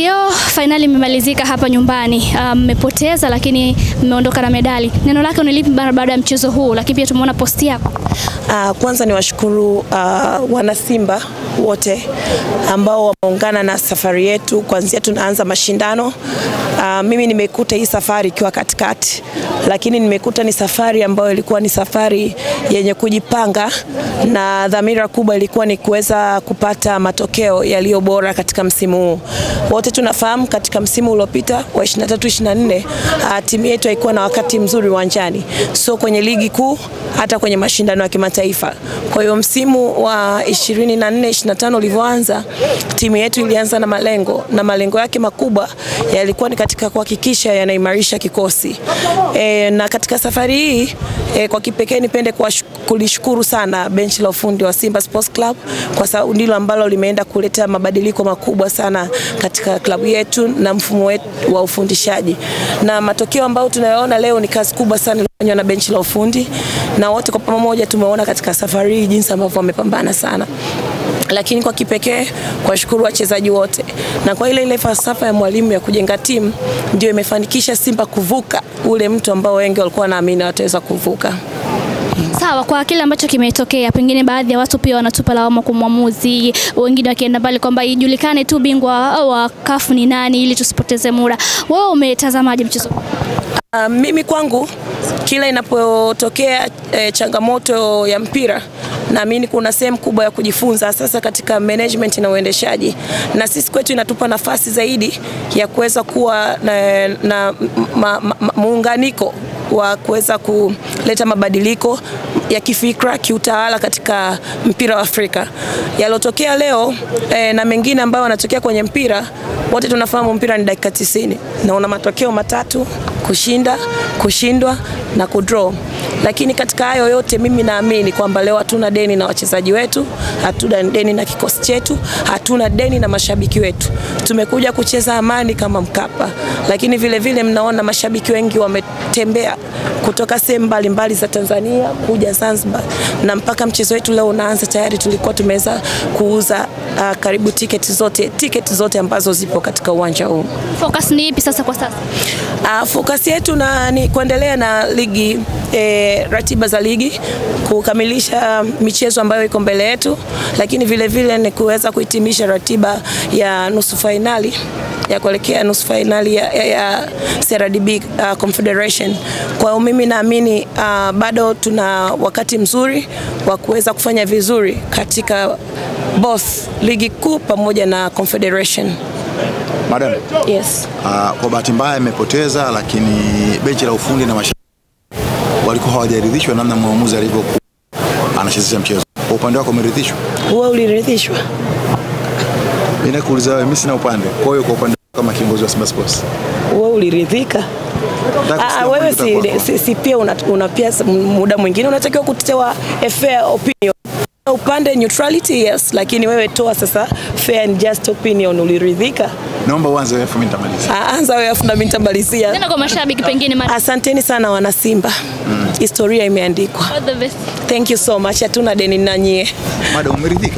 Ndio, finali imemalizika hapa nyumbani. Mmepoteza lakini mmeondoka na medali. Neno lako ni lipi baada ya mchezo huu? Lakini pia tumeona posti yako. Kwanza niwashukuru wana Simba wote ambao wameungana na safari yetu kuanzia tunaanza mashindano. Mimi nimekuta hii safari ikiwa katikati, lakini nimekuta ni safari ambayo ilikuwa ni safari yenye kujipanga na dhamira kubwa ilikuwa ni kuweza kupata matokeo yaliyo bora katika msimu huu. Wote tunafahamu katika msimu uliopita wa 23-24 timu yetu haikuwa na wakati mzuri uwanjani, so kwenye ligi kuu hata kwenye mashindano ya kimataifa. Kwa hiyo msimu wa 24-25 ulivyoanza, timu yetu ilianza na malengo yake makubwa yalikuwa ni katika kuhakikisha yanaimarisha kikosi. Na katika safari hii kwa kipekee nipende kulishukuru sana benchi la ufundi wa Simba Sports Club, kwa sababu ndilo ambalo limeenda kuleta mabadiliko makubwa sana katika klabu yetu na mfumo wetu wa ufundishaji. Na matokeo ambayo tunayaona leo ni kazi kubwa sana iliyofanywa na benchi la ufundi, na wote kwa pamoja tumeona katika safari hii jinsi ambavyo wamepambana sana. Lakini kwa kipekee kwa shukuru wachezaji wote, na kwa ile falsafa ya mwalimu ya kujenga timu ndio imefanikisha Simba kuvuka ule mtu ambao wengi walikuwa wanaamini wataweza kuvuka. Sawa, kwa kile ambacho kimetokea, pengine baadhi ya watu pia wanatupa lawama kwa mwamuzi, wengine wakienda mbali kwamba ijulikane tu bingwa wa CAF ni nani ili tusipoteze muda. Wewe umetazamaje mchezo? Mimi kwangu kila inapotokea changamoto ya mpira, naamini kuna sehemu kubwa ya kujifunza sasa katika management na uendeshaji, na sisi kwetu inatupa nafasi zaidi ya kuweza kuwa na muunganiko wa kuweza kuleta mabadiliko ya kifikra, kiutawala katika mpira wa Afrika. Yalotokea leo na mengine ambayo yanatokea kwenye mpira, wote tunafahamu mpira ni dakika 90 na una matokeo matatu: kushinda, kushindwa na kudraw. Lakini katika hayo yote mimi naamini kwamba leo hatuna deni na wachezaji wetu, hatuna deni na kikosi chetu, hatuna deni na mashabiki wetu. Tumekuja kucheza amani kama Mkapa, lakini vile vile mnaona mashabiki wengi wametembea kutoka sehemu mbalimbali za Tanzania kuja Zanzibar, na mpaka mchezo wetu leo unaanza tayari tulikuwa tumeweza kuuza karibu tiketi zote ambazo zipo katika uwanja huu. Focus ni ipi sasa kwa sasa? Focus yetu ni kuendelea na ligi, ratiba za ligi, kukamilisha michezo ambayo iko mbele yetu, lakini vile vile ni kuweza kuhitimisha ratiba ya nusu finali ya kuelekea nusu finali ya CRDB Confederation. Kwa hiyo mimi naamini bado tuna wakati mzuri wa kuweza kufanya vizuri katika both ligi kuu pamoja na Confederation. Madam. Yes. Kwa bahati mbaya imepoteza, lakini benchi la ufundi na mashabiki walikuwa hawajaridhishwa namna mwamuzi alivyokuwa anachezesha mchezo. Kwa upande wako umeridhishwa? Wewe uliridhishwa? Mimi nakuuliza wewe, mimi sina upande. Kwa hiyo kwa upande kama kiongozi wa Simba Sports, wewe uliridhika? Wewe si pia una pia muda mwingine unatakiwa kutetea a fair opinion. Upande neutrality yes, lakini wewe toa sasa fair and just opinion. Uliridhika? Naomba uanze wewe, mimi nitamalizia. Anza wewe afu na mimi nitamalizia. Nenda kwa mashabiki pengine mara. Asanteni sana wana Simba. Historia imeandikwa. All the best. Thank you so much. Hatuna deni na nyie. Madam, umeridhika?